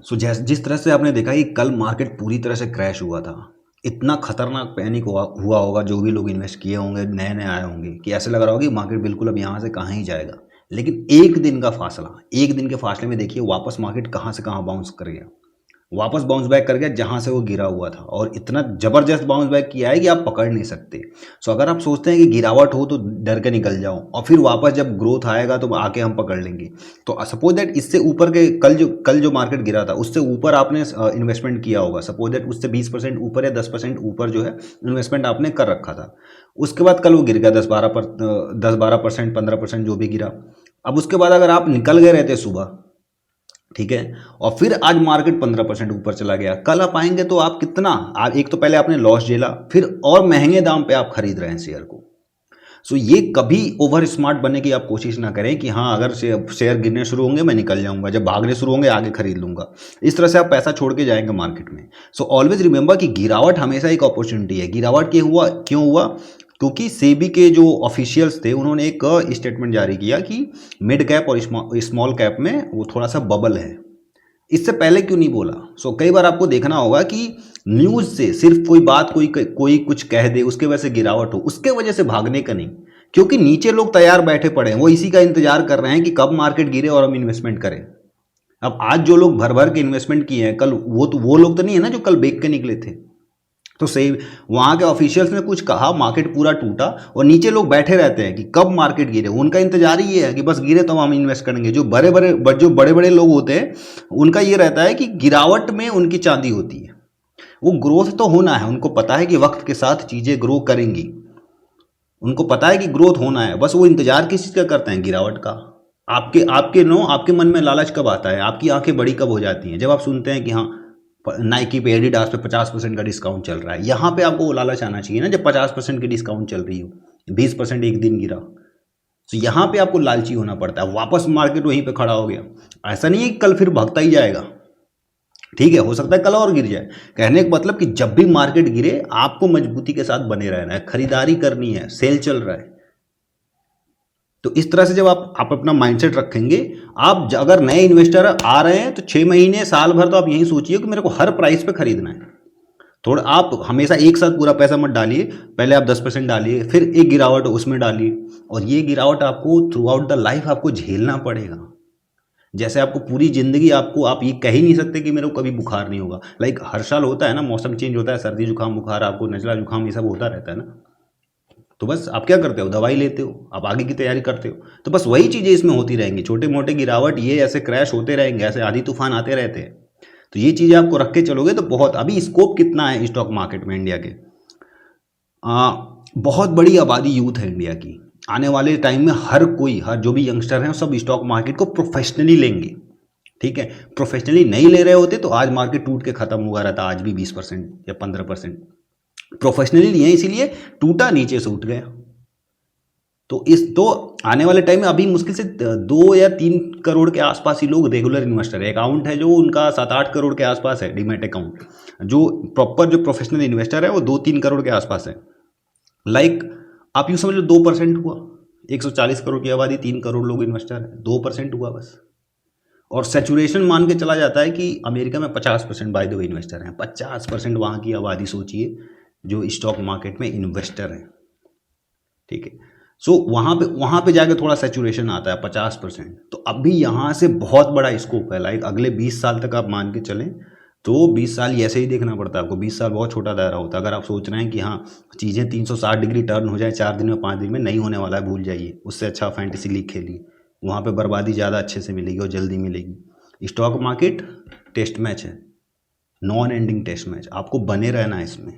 सो जिस तरह से आपने देखा कि कल मार्केट पूरी तरह से क्रैश हुआ था, इतना खतरनाक पैनिक हुआ होगा, जो भी लोग इन्वेस्ट किए होंगे नए नए आए होंगे, कि ऐसे लग रहा होगा कि मार्केट बिल्कुल अब यहाँ से कहाँ ही जाएगा। लेकिन एक दिन का फासला, एक दिन के फासले में देखिए वापस मार्केट कहाँ से कहाँ बाउंस कर गया, वापस बाउंस बैक कर गया जहां से वो गिरा हुआ था, और इतना जबरदस्त बाउंस बैक किया है कि आप पकड़ नहीं सकते। सो अगर आप सोचते हैं कि गिरावट हो तो डर के निकल जाओ, और फिर वापस जब ग्रोथ आएगा तो आके हम पकड़ लेंगे, तो सपोज दैट इससे ऊपर के कल जो मार्केट गिरा था उससे ऊपर आपने इन्वेस्टमेंट किया होगा, सपोज दैट उससे 20% ऊपर या 10% ऊपर जो है इन्वेस्टमेंट आपने कर रखा था। उसके बाद कल वो गिर गया 10-12%, 15% जो भी गिरा। अब उसके बाद अगर आप निकल गए रहते सुबह, ठीक है, और फिर आज मार्केट 15% ऊपर चला गया, कल आप आएंगे तो आप कितना, आप एक तो पहले आपने लॉस झेला, फिर और महंगे दाम पे आप खरीद रहे हैं शेयर को। सो ये कभी ओवर स्मार्ट बनने की आप कोशिश ना करें कि हाँ अगर शेयर गिरने शुरू होंगे मैं निकल जाऊंगा, जब भागने शुरू होंगे आगे खरीद लूंगा। इस तरह से आप पैसा छोड़ के जाएंगे मार्केट में। सो ऑलवेज रिमेंबर कि गिरावट हमेशा एक अपॉर्चुनिटी है। गिरावट क्यों हुआ? क्योंकि सेबी के जो ऑफिशियल्स थे उन्होंने एक स्टेटमेंट जारी किया कि मिड कैप और स्मॉल कैप में वो थोड़ा सा बबल है। इससे पहले क्यों नहीं बोला? कई बार आपको देखना होगा कि न्यूज से सिर्फ कोई बात कोई कुछ कह दे उसके वजह से गिरावट हो, उसके वजह से भागने का नहीं, क्योंकि नीचे लोग तैयार बैठे पड़े हैं, वो इसी का इंतजार कर रहे हैं कि कब मार्केट गिरे और हम इन्वेस्टमेंट करें। अब आज जो लोग भर भर के इन्वेस्टमेंट किए हैं, कल वो लोग तो नहीं है ना जो कल बेच के निकले थे। तो सही वहां के ऑफिशियल्स ने कुछ कहा, मार्केट पूरा टूटा, और नीचे लोग बैठे रहते हैं कि कब मार्केट गिरे। उनका इंतजार ही ये है कि बस गिरे तो हम इन्वेस्ट करेंगे। जो बड़े बड़े लोग होते हैं उनका ये रहता है कि गिरावट में उनकी चांदी होती है। वो ग्रोथ तो होना है, उनको पता है कि वक्त के साथ चीजें ग्रो करेंगी, उनको पता है कि ग्रोथ होना है, बस वो इंतजार किस चीज का करते हैं? गिरावट का। आपके मन में लालच कब आता है, आपकी आंखें बड़ी कब हो जाती हैं? जब आप सुनते हैं कि हाँ नाइकी पे, एडिडास पे 50% का डिस्काउंट चल रहा है। यहाँ पे आपको वो लालच आना चाहिए ना, जब 50% की डिस्काउंट चल रही हो, 20% एक दिन गिरा, तो यहाँ पे आपको लालची होना पड़ता है। वापस मार्केट वहीं पे खड़ा हो गया, ऐसा नहीं है कि कल फिर भागता ही जाएगा। ठीक है, हो सकता है कल और गिर जाए। कहने का मतलब कि जब भी मार्केट गिरे आपको मजबूती के साथ बने रहना है, खरीदारी करनी है, सेल चल रहा है। तो इस तरह से जब आप अपना माइंडसेट रखेंगे, आप अगर नए इन्वेस्टर आ रहे हैं तो 6 महीने साल भर तो आप यही सोचिए कि मेरे को हर प्राइस पे खरीदना है। थोड़ा आप हमेशा एक साथ पूरा पैसा मत डालिए, पहले आप 10% डालिए, फिर एक गिरावट उसमें डालिए, और ये गिरावट आपको थ्रू आउट द लाइफ आपको झेलना पड़ेगा। जैसे आपको पूरी जिंदगी आप ये कह ही नहीं सकते कि मेरे को कभी बुखार नहीं होगा। लाइक हर साल होता है ना, मौसम चेंज होता है, सर्दी जुकाम बुखार, आपको नजला जुकाम ये सब होता रहता है ना। तो बस आप क्या करते हो? दवाई लेते हो, आप आगे की तैयारी करते हो। तो बस वही चीज़ें इसमें होती रहेंगी, छोटे मोटे गिरावट, ये ऐसे क्रैश होते रहेंगे, ऐसे आधी तूफान आते रहते हैं। तो ये चीज़ें आपको रख के चलोगे तो बहुत। अभी स्कोप कितना है स्टॉक मार्केट में इंडिया के? बहुत बड़ी आबादी यूथ है इंडिया की। आने वाले टाइम में हर जो भी यंगस्टर हैं सब स्टॉक मार्केट को प्रोफेशनली लेंगे। ठीक है, प्रोफेशनली नहीं ले रहे होते तो आज मार्केट टूट के खत्म हुआ रहता, आज भी 20% या 15%। प्रोफेशनली लिए इसीलिए टूटा, नीचे से उठ गया। तो आने वाले टाइम में अभी मुश्किल से 2 या 3 करोड़ के आसपास ही लोग रेगुलर इन्वेस्टर है। अकाउंट है जो उनका 7-8 करोड़ के आसपास है, डीमैट अकाउंट। जो प्रॉपर जो प्रोफेशनल इन्वेस्टर है वो 2-3 करोड़ के आसपास है। लाइक आप यूँ समझ लो 2% हुआ, 140 करोड़ की आबादी, 3 करोड़ लोग इन्वेस्टर है, 2% हुआ बस। और सेचुरेशन मान के चला जाता है कि अमेरिका में 50% बाय द वे इन्वेस्टर हैं। 50% वहाँ की आबादी सोचिए जो स्टॉक मार्केट में इन्वेस्टर हैं। ठीक है, वहाँ पे जाके थोड़ा सेचुरेशन आता है 50%। तो अभी यहाँ से बहुत बड़ा स्कोप है। लाइक अगले 20 साल तक आप मान के चलें तो 20 साल ऐसे ही देखना पड़ता है आपको। 20 साल बहुत छोटा दायरा होता है। अगर आप सोच रहे हैं कि हाँ चीज़ें 360 डिग्री टर्न हो जाए 4 दिन में 5 दिन में, नहीं होने वाला है, भूल जाइए। उससे अच्छा फैंटेसी लीग खेलिए, वहाँ पे बर्बादी ज़्यादा अच्छे से मिलेगी और जल्दी मिलेगी। स्टॉक मार्केट टेस्ट मैच है, नॉन एंडिंग टेस्ट मैच, आपको बने रहना है इसमें।